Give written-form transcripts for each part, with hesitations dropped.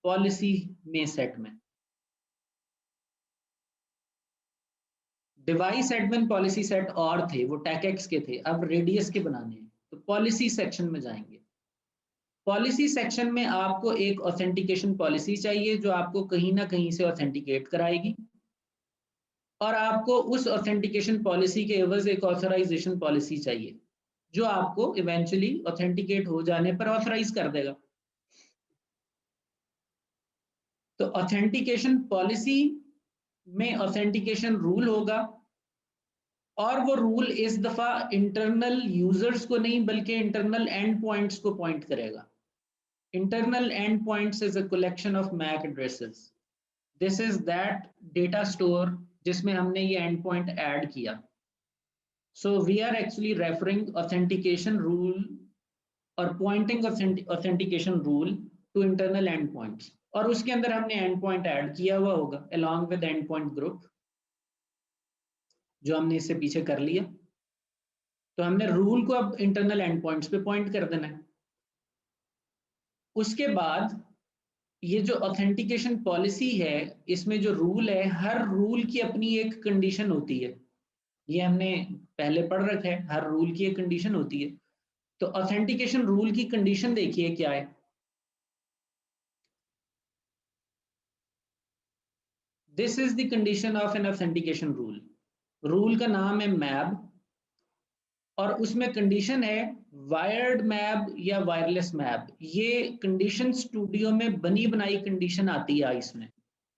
Policy में set में। Device admin policy set और थे, वो टेकएक्स के थे, अब रेडियस के बनाने हैं, तो पॉलिसी सेक्शन में जाएंगे। पॉलिसी सेक्शन में आपको एक ऑथेंटिकेशन पॉलिसी चाहिए जो आपको कहीं ना कहीं से ऑथेंटिकेट कराएगी, और आपको उस ऑथेंटिकेशन पॉलिसी के एवज एक ऑथराइजेशन पॉलिसी चाहिए जो आपको इवेंचुअली ऑथेंटिकेट हो जाने पर ऑथराइज कर देगा। तो ऑथेंटिकेशन पॉलिसी में ऑथेंटिकेशन रूल होगा, और वो रूल इस दफा इंटरनल यूजर्स को नहीं बल्कि इंटरनल एंड पॉइंट्स को पॉइंट करेगा। Internal end points is a collection of MAC addresses. This is that data store जिसमें हमने ये एंड पॉइंट ऐड किया। So we are actually referring authentication rule और pointing authentication rule to internal end points, और उसके अंदर हमने and point add किया हुआ होगा along with and point group, जो हमने इससे पीछे कर लिया। तो हमने रूल को अब इंटरनल एंड पॉइंट्स पे पॉइंट कर देना है। उसके बाद ये जो ऑथेंटिकेशन पॉलिसी है, इसमें जो रूल है, हर रूल की अपनी एक कंडीशन होती है। ये हमने पहले पढ़ रखा है, हर रूल की एक कंडीशन होती है। तो ऑथेंटिकेशन रूल की कंडीशन देखिए क्या है। This is the condition of an authentication rule. Rule का नाम है मैब, और उसमें कंडीशन है वायर्ड मैब या वायरलेस मैब। ये कंडीशन स्टूडियो में बनी बनाई कंडीशन आती है, इसमें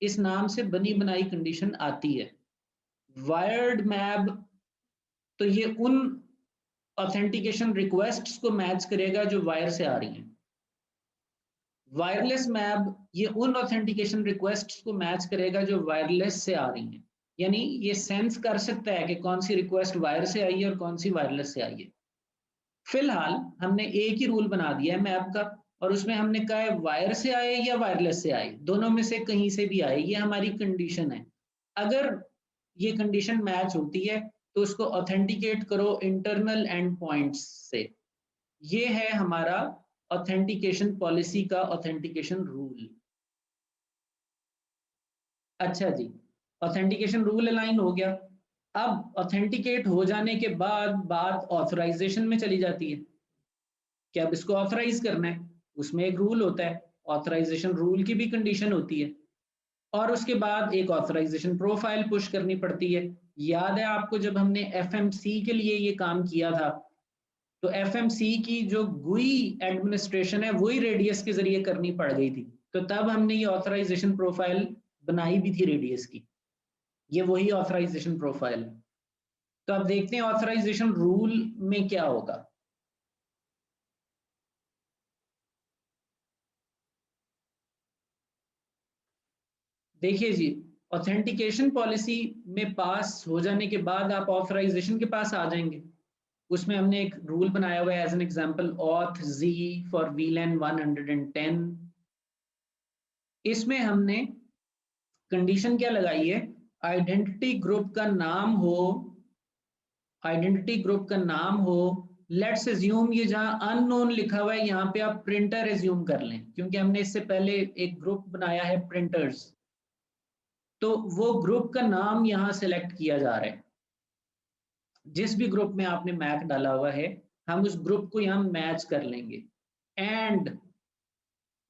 इस नाम से बनी बनाई कंडीशन आती है। वायर्ड मैब तो ये उन ऑथेंटिकेशन रिक्वेस्ट्स को मैच करेगा जो वायर से आ रही हैं। वायरलेस मैप ये उन ऑथेंटिकेशन रिक्वेस्ट्स को मैच करेगा जो वायरलेस से आ रही हैं, यानी ये सेंस कर सकता है कि कौन सी रिक्वेस्ट वायर से आई है और कौन सी वायरलेस से आई है। फिलहाल हमने एक ही रूल बना दिया है मैप का, और उसमें हमने कहा है वायर से आए या वायरलेस से आए, दोनों में से कहीं से भी आए, ये हमारी कंडीशन है। अगर ये कंडीशन मैच होती है तो उसको ऑथेंटिकेट करो इंटरनल एंड पॉइंट्स से। ये है हमारा ऑथेंटिकेशन पॉलिसी का ऑथेंटिकेशन रूल। अच्छा जी, ऑथेंटिकेशन रूल अलाइन हो गया। अब ऑथेंटिकेट हो जाने के बाद बात ऑथराइजेशन में चली जाती है कि अब इसको ऑथराइज करना है। उसमें एक रूल होता है, ऑथराइजेशन रूल की भी कंडीशन होती है, और उसके बाद एक ऑथराइजेशन प्रोफाइल पुश करनी पड़ती है। याद है आपको जब हमने एफएमसी के लिए ये काम किया था, तो एफएमसी की जो गुई एडमिनिस्ट्रेशन है वही रेडियस के जरिए करनी पड़ गई थी, तो तब हमने ये ऑथराइजेशन प्रोफाइल बनाई भी थी रेडियस की। ये वही ऑथराइजेशन प्रोफाइल है। तो अब देखते हैं ऑथराइजेशन रूल में क्या होगा। देखिए जी, ऑथेंटिकेशन पॉलिसी में पास हो जाने के बाद आप ऑथराइजेशन के पास आ जाएंगे। उसमें हमने एक रूल बनाया हुआ है as an example auth G for VLAN 110। इसमें हमने कंडीशन क्या लगाई है, आइडेंटिटी ग्रुप का नाम हो, आइडेंटिटी ग्रुप का नाम हो, लेट्स एज्यूम ये जहां अननोन लिखा हुआ है यहाँ पे आप प्रिंटर एज्यूम कर लें, क्योंकि हमने इससे पहले एक ग्रुप बनाया है प्रिंटर्स, तो वो ग्रुप का नाम यहाँ सेलेक्ट किया जा रहा है। जिस भी ग्रुप में आपने मैक डाला हुआ है हम उस ग्रुप को यहाँ मैच कर लेंगे, एंड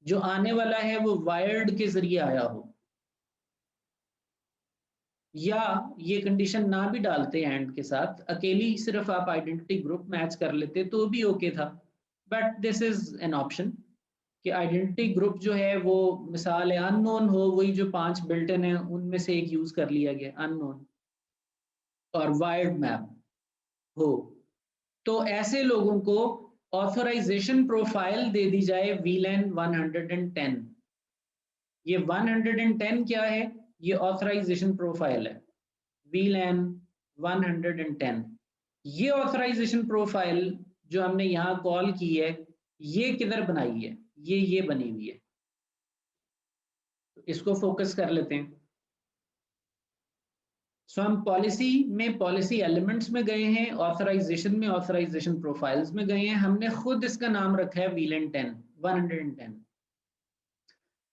जो आने वाला है वो वायर्ड के जरिए आया हो, या ये कंडीशन ना भी डालते एंड के साथ, अकेली सिर्फ आप आइडेंटिटी ग्रुप मैच कर लेते तो भी ओके था, but this is an option कि आइडेंटिटी ग्रुप जो है वो मिसाल है अननोन हो, वही जो 5 बिल्ट इन है उनमें से एक यूज कर लिया गया अननोन, और वायर्ड मैप हो, तो ऐसे लोगों को ऑथराइजेशन प्रोफाइल दे दी जाए VLAN 110। ये 110 क्या है, ये ऑथराइजेशन प्रोफाइल है VLAN 110। ये ऑथराइजेशन प्रोफाइल जो हमने यहाँ कॉल की है, ये किधर बनाई है, ये बनी हुई है, तो इसको फोकस कर लेते हैं। सो हम पॉलिसी में पॉलिसी एलिमेंट्स में गए हैं, ऑथराइजेशन में ऑथराइजेशन प्रोफाइल्स में गए हैं, हमने खुद इसका नाम रखा है VLAN 110।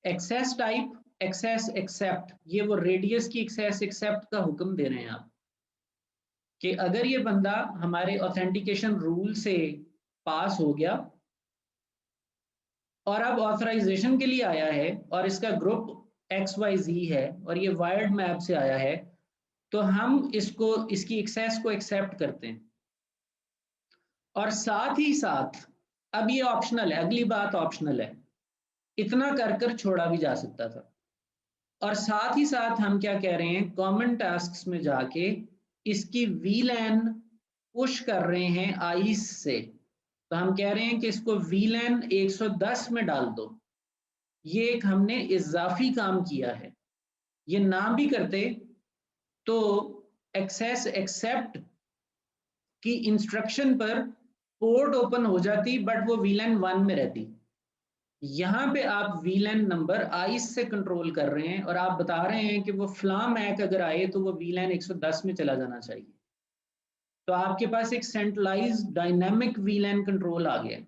Access type, access accept, ये वो रेडियस की एक्सेस एक्सेप्ट का हुक्म दे रहे हैं आप कि अगर ये बंदा हमारे ऑथेंटिकेशन रूल से पास हो गया और अब ऑथराइजेशन के लिए आया है और इसका ग्रुप XYZ है और ये वायर्ड मैप से आया है, तो हम इसको इसकी एक्सेस को एक्सेप्ट करते हैं। और साथ ही साथ अब ये ऑप्शनल है, अगली बात ऑप्शनल है, इतना कर कर छोड़ा भी जा सकता था। और साथ ही साथ हम क्या कह रहे हैं, कॉमन टास्क्स में जाके इसकी VLAN पुश कर रहे हैं आइस से, तो हम कह रहे हैं कि इसको VLAN 110 में डाल दो। ये एक हमने इजाफी काम किया है। ये ना भी करते तो एक्सेस एक्सेप्ट की इंस्ट्रक्शन पर पोर्ट ओपन हो जाती, बट वो VLAN 1 में रहती। यहाँ पे आप VLAN नंबर आइस से कंट्रोल कर रहे हैं और आप बता रहे हैं कि वो फ्ला मैक अगर आए तो वो VLAN 110 में चला जाना चाहिए। तो आपके पास एक सेंट्रलाइज्ड डायनामिक VLAN कंट्रोल आ गया।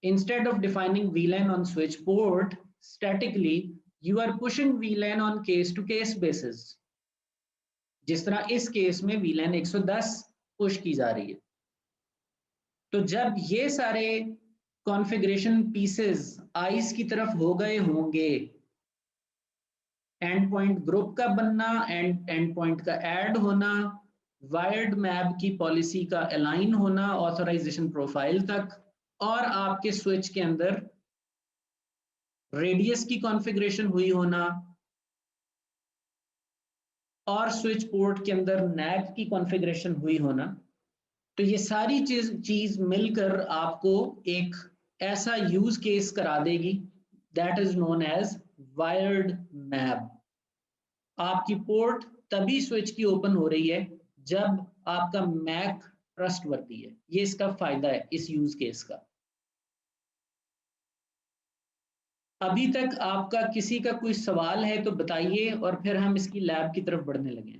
Instead of defining VLAN on switch port statically, you are pushing VLAN on case to case basis, जिस तरह इस केस में VLAN 110 पुश की जा रही है। तो जब ये सारे कॉन्फ़िगरेशन पीसेस आइस की तरफ हो गए होंगे, एंड पॉइंट ग्रुप का बनना, एंड पॉइंट का ऐड होना, वायर्ड मैप की पॉलिसी का अलाइन होना ऑथराइजेशन प्रोफाइल तक, और आपके स्विच के अंदर रेडियस की कॉन्फ़िगरेशन हुई होना और स्विच पोर्ट के अंदर नैक की कॉन्फ़िगरेशन हुई होना, तो ये सारी चीज मिलकर आपको एक ऐसा यूज केस करा देगी that is known as wired map. आपकी पोर्ट तभी स्विच की ओपन हो रही है जब आपका मैक ट्रस्टवर्दी है। ये इसका फायदा है इस यूज केस का। अभी तक आपका किसी का कोई सवाल है तो बताइए और फिर हम इसकी लैब की तरफ बढ़ने लगे।